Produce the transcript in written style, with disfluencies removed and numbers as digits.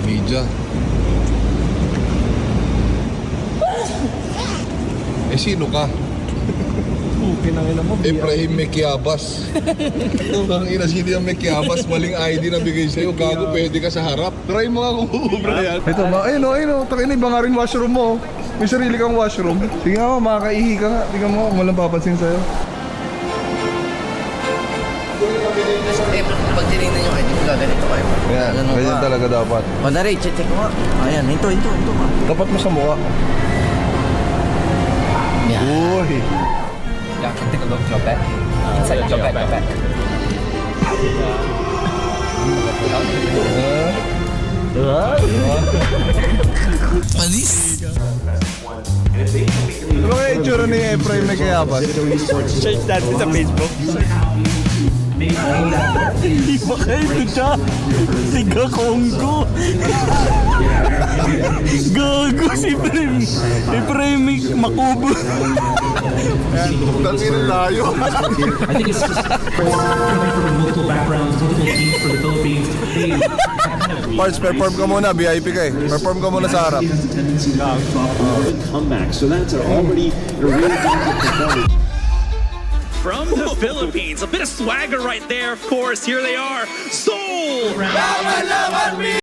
Media. Eh, sino ka? Pinangina mo. Efraim Mekiabas. Ang ina, sino yung Mekiabas? Maling ID na bigay sa'yo. Gago, pwede ka sa harap. Try mo nga kung uubra yan. Ito, ayun o. Takin na, iba nga rin washroom mo. May sarili kang washroom. Sige nga, makakaihi ka nga. Tingnan mo, kung walang papansin sa'yo. Pag tinignan nyo kayo, di ba ganito kayo? Yan, ganyan talaga dapat. Mandari, check ko nga. Ayan, ito. Dapat mo sa mukha. Uy! Yeah, can take a look, your back. Inside your back. Panis! Ano kaya itsura ni Efraim Mekiabas? Search natin sa Facebook. Hindi ba kayo dyan? Tiga Congo. Gago si Prem. Si Prem Makubo. Tangin layo. I think it's just coming from multiple backgrounds, multiple teams for the Philippines. Parts, perform ka muna. VIP ka eh. Perform ka muna sa harap. Good comeback. So that's already a really good performance. From the Philippines, a bit of swagger right there, of course. Here they are, Seoul!